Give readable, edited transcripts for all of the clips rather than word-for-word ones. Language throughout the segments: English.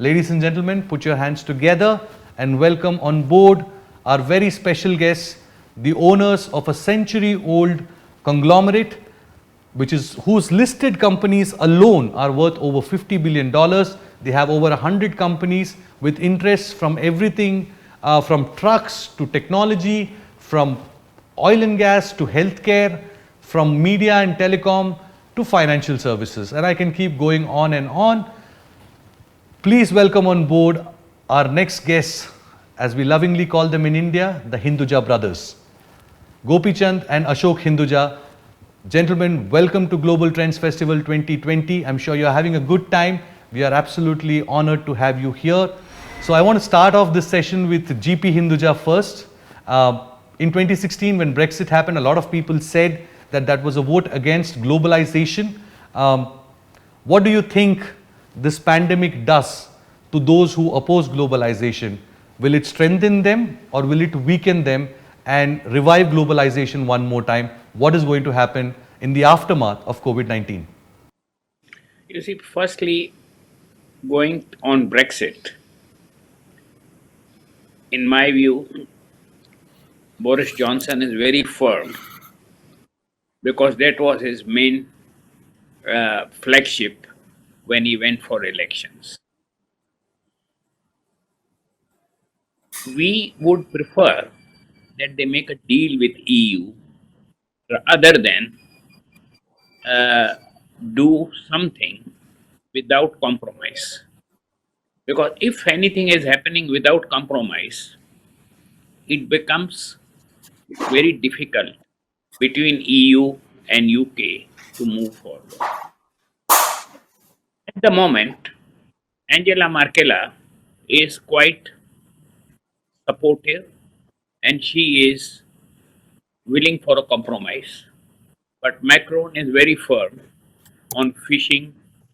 Ladies and gentlemen, put your hands together and welcome on board our very special guests, the owners of a century-old conglomerate, whose listed companies alone are worth over $50 billion. They have over 100 companies with interests from everything from trucks to technology, from oil and gas to healthcare, from media and telecom to financial services. And I can keep going on and on. Please welcome on board our next guests, as we lovingly call them in India, the Hinduja brothers. Gopi Chand and Ashok Hinduja. Gentlemen, welcome to Global Trends Festival 2020. I'm sure you're having a good time. We are absolutely honored to have you here. So I want to start off this session with GP Hinduja first. In 2016, when Brexit happened, a lot of people said that that was a vote against globalization. What do you think this pandemic does to those who oppose globalization? Will it strengthen them or will it weaken them and revive globalization one more time? What is going to happen in the aftermath of COVID-19? You see, firstly, going on Brexit, in my view, Boris Johnson is very firm because that was his main flagship when he went for elections. We would prefer that they make a deal with EU rather than do something without compromise. Because if anything is happening without compromise, it becomes very difficult between EU and UK to move forward. At the moment, Angela Merkel is quite supportive and she is willing for a compromise. But Macron is very firm on fishing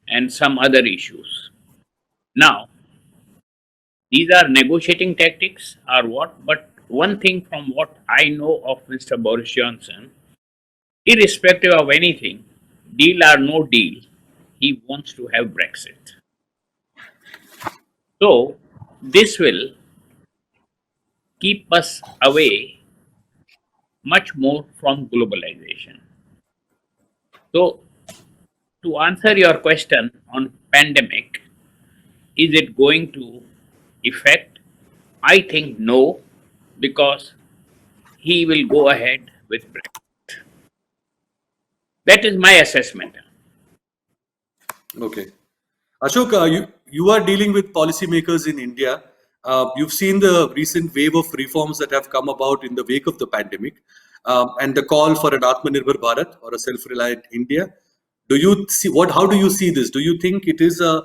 and some other issues. Now, these are negotiating tactics or what? But one thing from what I know of Mr. Boris Johnson, irrespective of anything, deal or no deal, he wants to have Brexit. So, this will keep us away much more from globalization. So, to answer your question on pandemic, is it going to affect? I think no, because he will go ahead with Brexit. That is my assessment. Okay. Ashok, you are dealing with policymakers in India. You've seen the recent wave of reforms that have come about in the wake of the pandemic and the call for an Atmanirbhar Bharat or a self-reliant India. Do you see how do you see this? Do you think it is a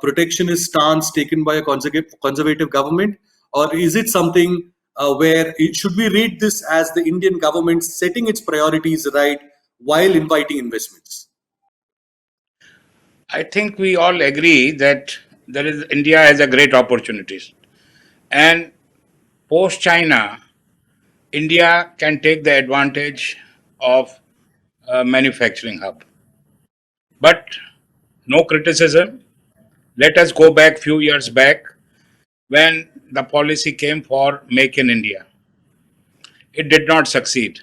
protectionist stance taken by a conservative government, or is it something where should we read this as the Indian government setting its priorities right while inviting investments? I think we all agree that India has a great opportunities, and post China, India can take the advantage of a manufacturing hub. But no criticism. Let us go back few years back when the policy came for Make in India. It did not succeed.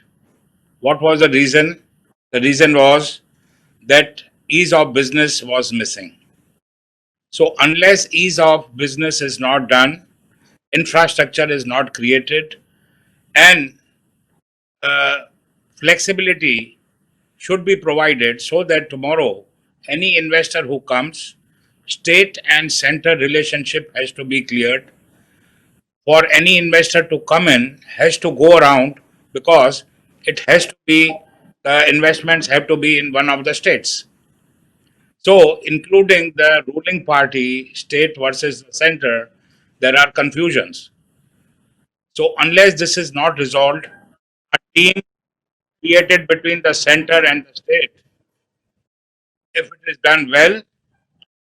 What was the reason? The reason was that ease of business was missing. So unless ease of business is not done, infrastructure is not created, and uh, flexibility should be provided so that tomorrow any investor who comes, state and center relationship has to be cleared. For any investor to come in has to go around because it has to be the investments have to be in one of the states. So, including the ruling party, state versus the center, there are confusions. So, unless this is not resolved, a team created between the center and the state, if it is done well,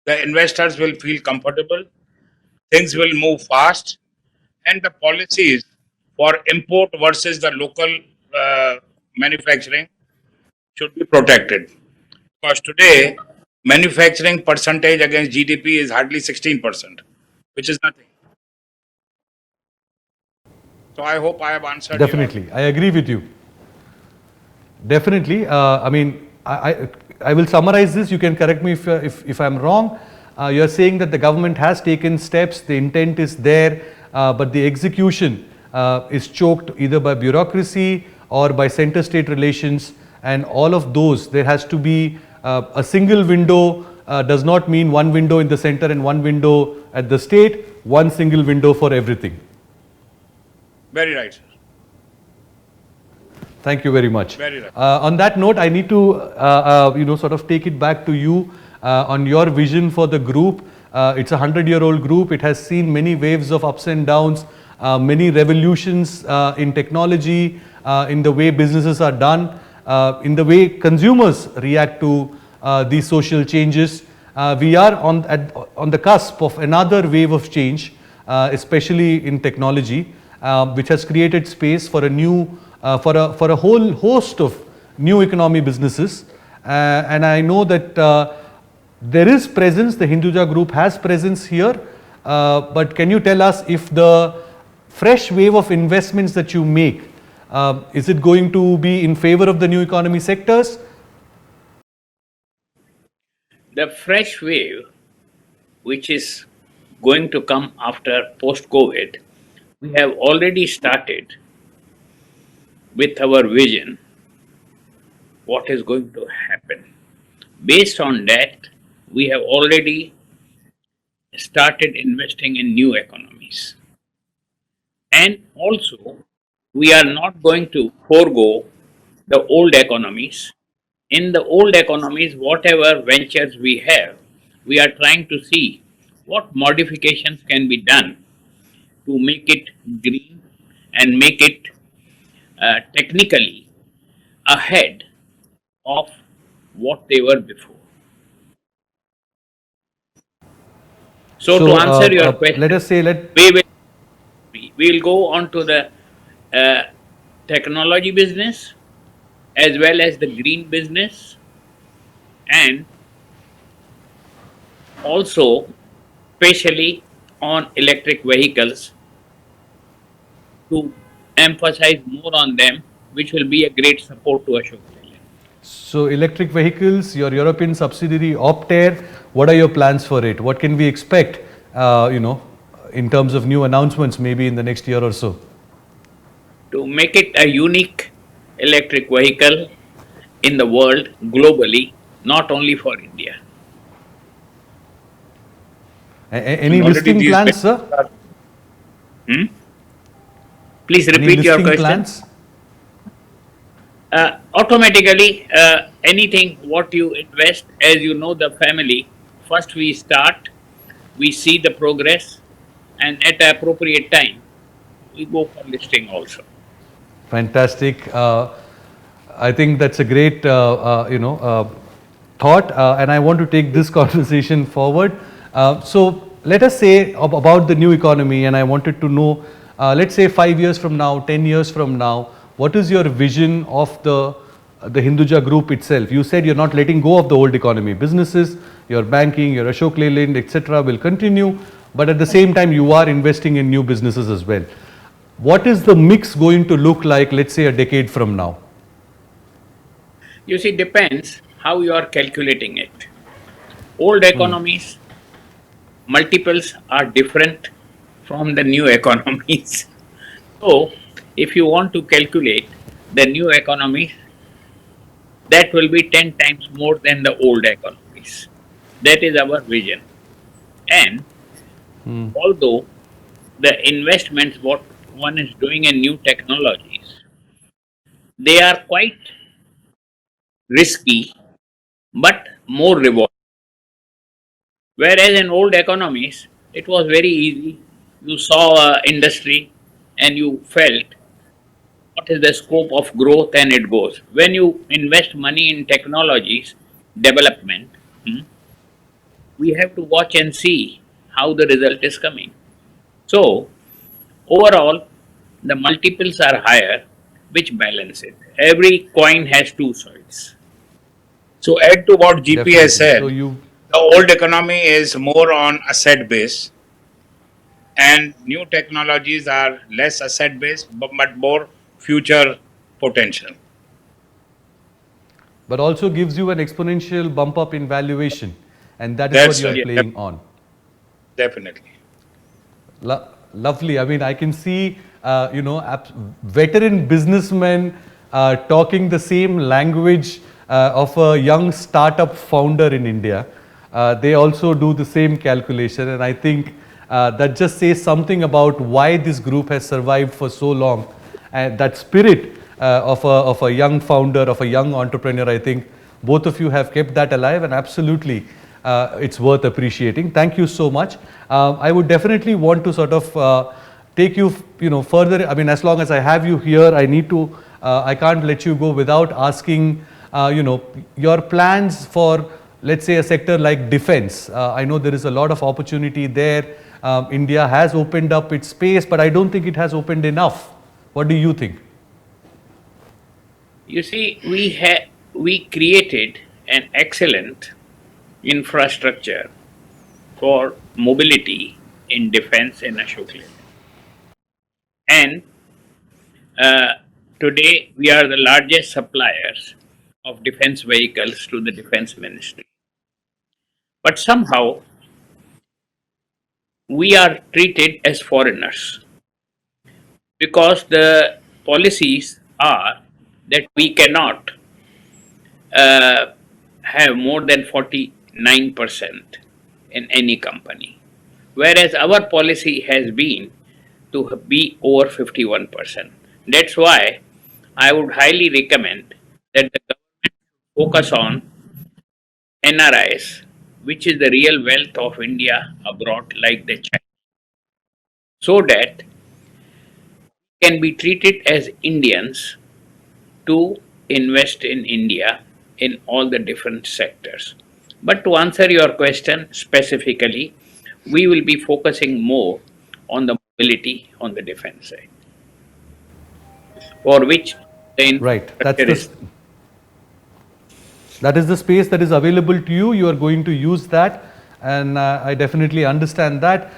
the investors will feel comfortable, things will move fast, and the policies for import versus the local manufacturing should be protected. Because today, manufacturing percentage against GDP is hardly 16%. which is nothing. So I hope I have answered Definitely, I agree with you. Definitely. I mean, I will summarize this. You can correct me if I'm wrong. You're saying that the government has taken steps, the intent is there, but the execution is choked either by bureaucracy or by center-state relations, and all of those, there has to be a single window does not mean one window in the center and one window at the state, one single window for everything. Very right, sir. Thank you very much. Very right. On that note, I need to, sort of take it back to you on your vision for the group. It's a 100-year-old group. It has seen many waves of ups and downs, many revolutions in technology, in the way businesses are done, in the way consumers react to these social changes. We are on the cusp of another wave of change, especially in technology, which has created space for a new for a whole host of new economy businesses, and I know that there is presence, the Hinduja Group has presence here, but can you tell us if the fresh wave of investments that you make, is it going to be in favor of the new economy sectors? The fresh wave, which is going to come after post-COVID, we have already started with our vision what is going to happen. Based on that, we have already started investing in new economies. And also, we are not going to forego the old economies. In the old economies, whatever ventures we have, we are trying to see what modifications can be done to make it green and make it technically ahead of what they were before. So, to answer your question, let us say, we will go on to the technology business as well as the green business, and also especially on electric vehicles to emphasize more on them, which will be a great support to Ashok Leyland. so electric vehicles, your European subsidiary Optare, what are your plans for it? What can we expect, in terms of new announcements maybe in the next year or so? To make it a unique electric vehicle in the world globally, not only for India. Any Already listing these plans, sir? Please Any repeat your listing question. plans? Automatically, anything what you invest, as you know, the family, first we start, we see the progress, and at the appropriate time, we go for listing also. Fantastic. I think that's a great, thought, and I want to take this conversation forward. So let us say about the new economy, and I wanted to know, let's say 5 years from now, 10 years from now, what is your vision of the Hinduja Group itself? You said you're not letting go of the old economy. Businesses, your banking, your Ashok Leyland, etc. will continue, but at the same time, you are investing in new businesses as well. What is the mix going to look like, let's say, a decade from now? You see, depends how you are calculating it. Old economies, multiples are different from the new economies. So, if you want to calculate the new economies, that will be 10 times more than the old economies. That is our vision. And although the investments what one is doing in new technologies, they are quite risky but more rewarding. Whereas in old economies, it was very easy. You saw a industry and you felt what is the scope of growth and it goes. When you invest money in technologies development, we have to watch and see how the result is coming. So, overall, the multiples are higher, which balance it. Every coin has two sides. So add to what GP has Definitely. said, So you, the old economy is more on asset base and new technologies are less asset based but more future potential. But also gives you an exponential bump up in valuation, and that is what That's you are right. Yeah. playing on. Definitely. Lovely. I mean, I can see, veteran businessmen talking the same language of a young startup founder in India. They also do the same calculation, and I think that just says something about why this group has survived for so long. And that spirit of a young founder, of a young entrepreneur, I think both of you have kept that alive, and absolutely it's worth appreciating. Thank you so much. I would definitely want to sort of take you, further. I mean, as long as I have you here, I can't let you go without asking, your plans for, let's say, a sector like defense. I know there is a lot of opportunity there. India has opened up its space, but I don't think it has opened enough. What do you think? You see, we created an excellent infrastructure for mobility in defense in Ashok Leyland. And uh, today we are the largest suppliers of defense vehicles to the defense ministry. But somehow we are treated as foreigners because the policies are that we cannot uh, have more than 49% in any company, whereas our policy has been to be over 51%. That's why I would highly recommend that the government focus on NRIs, which is the real wealth of India abroad, like the China, so that can be treated as Indians to invest in India in all the different sectors. But to answer your question specifically, we will be focusing more on the mobility on the defense side, for which the Right. infrastructure is. That is the space that is available to you. You are going to use that, and I definitely understand that.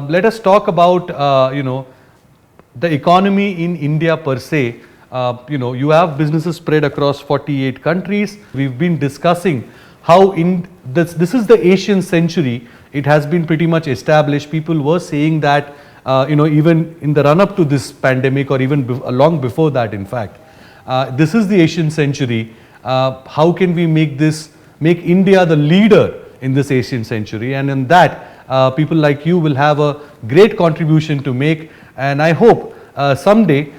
Let us talk about, the economy in India per se. You have businesses spread across 48 countries. We've been discussing how in this is the Asian century. It has been pretty much established. People were saying that, even in the run up to this pandemic, or even long before that, in fact, this is the Asian century. How can we make India the leader in this Asian century? And in that, people like you will have a great contribution to make. And I hope someday,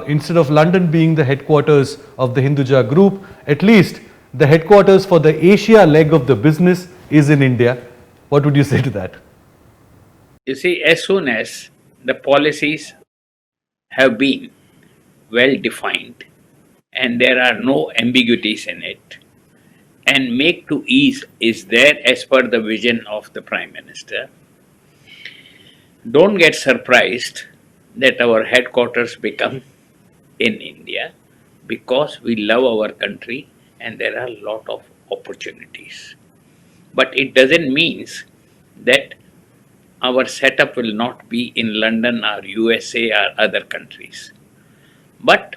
instead of London being the headquarters of the Hinduja Group, at least the headquarters for the Asia leg of the business is in India. What would you say to that? You see, as soon as the policies have been well defined and there are no ambiguities in it, and make to ease is there as per the vision of the Prime Minister, don't get surprised that our headquarters become in India, because we love our country and there are a lot of opportunities. But it doesn't mean that our setup will not be in London or USA or other countries. But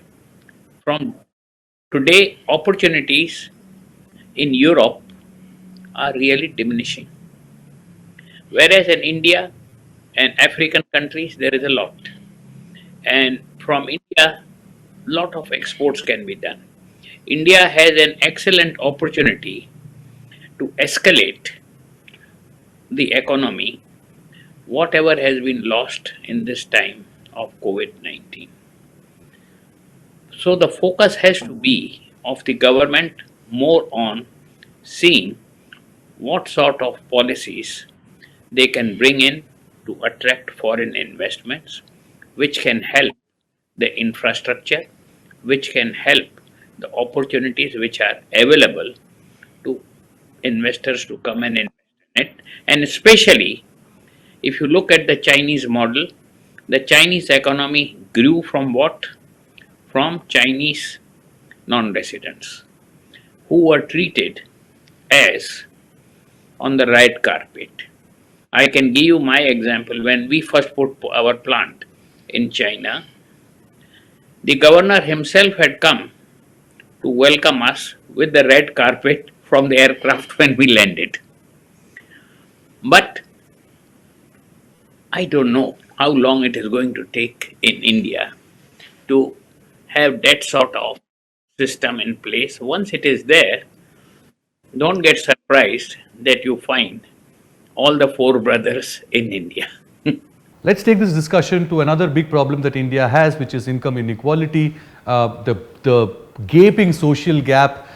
from today, opportunities in Europe are really diminishing. Whereas in India and African countries, there is a lot. And from India, lot of exports can be done. India has an excellent opportunity to escalate the economy, whatever has been lost in this time of COVID-19. So the focus has to be of the government more on seeing what sort of policies they can bring in to attract foreign investments, which can help the infrastructure, which can help the opportunities which are available to investors to come and invest in it. And especially if you look at the Chinese model, the Chinese economy grew from what? From Chinese non residents who were treated as on the red carpet. I can give you my example. When we first put our plant in China, the governor himself had come to welcome us with the red carpet from the aircraft when we landed. But I don't know how long it is going to take in India to have that sort of system in place. Once it is there, don't get surprised that you find all the four brothers in India. Let's take this discussion to another big problem that India has, which is income inequality, the gaping social gap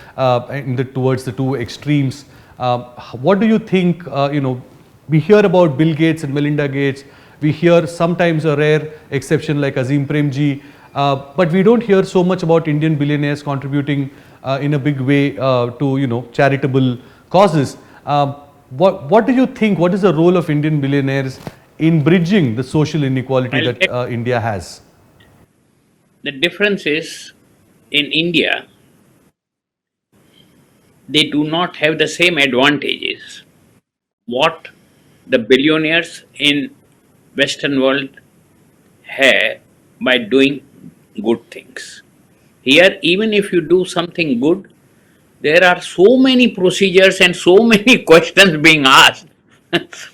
towards the two extremes. What do you think? We hear about Bill Gates and Melinda Gates. We hear sometimes a rare exception like Azim Premji, but we don't hear so much about Indian billionaires contributing in a big way to charitable causes. What do you think? What is the role of Indian billionaires in bridging the social inequality that India has? The difference is in India, they do not have the same advantages what the billionaires in Western world have by doing good things. Here, even if you do something good, there are so many procedures and so many questions being asked.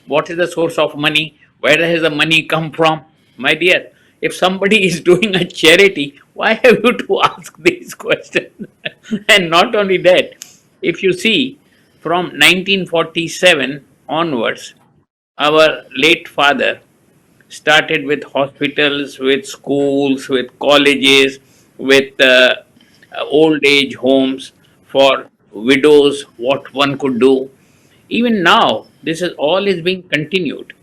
What is the source of money? Where has the money come from? My dear, if somebody is doing a charity, why have you to ask these questions? And not only that, if you see from 1947 onwards, our late father started with hospitals, with schools, with colleges, with old age homes for widows, what one could do. Even now, this is all is being continued.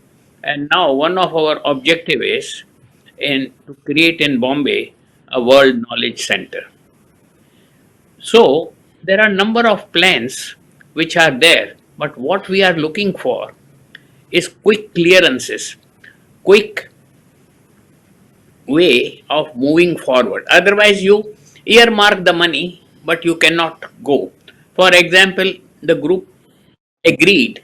And now one of our objective is to create in Bombay a world knowledge center. So there are number of plans which are there, but what we are looking for is quick clearances, quick way of moving forward. Otherwise, you earmark the money, but you cannot go. For example, the group agreed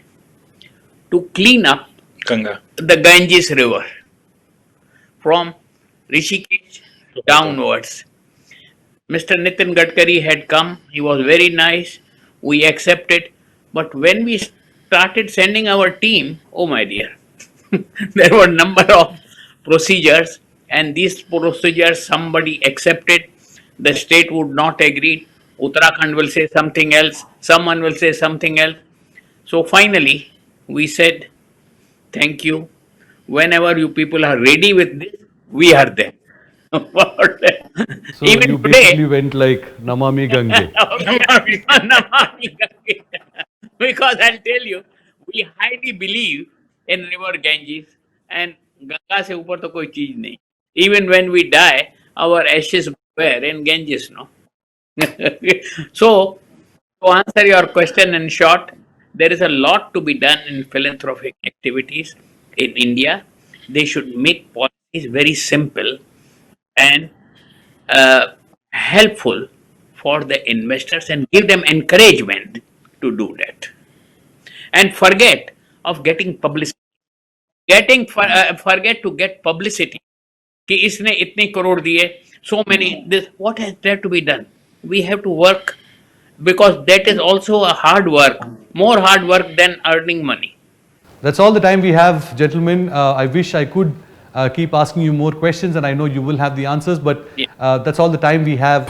to clean up Ganga. the Ganges River from Rishikesh downwards. Mr. Nitin Gadkari had come, he was very nice, we accepted, but when we started sending our team, oh my dear, there were number of procedures, and these procedures somebody accepted, the state would not agree, Uttarakhand will say something else, someone will say something else. So finally, we said, thank you. Whenever you people are ready with this, we are there. So Even you today, basically went like Namami Gange. because I'll tell you, we highly believe in river Ganges, and Ganga se upar to koi cheez nahi. Even when we die, our ashes go where? In Ganges, no? So, to answer your question in short, there is a lot to be done in philanthropic activities in India. They should make policies very simple and helpful for the investors and give them encouragement to do that. And forget of getting publicity. Forget to get publicity. कि इसने इतने करोड़ दिए, so many, this, what has there to be done? We have to work, because that is also a hard work, more hard work than earning money. That's all the time we have, gentlemen. I wish I could keep asking you more questions, and I know you will have the answers, but Yeah. that's all the time we have.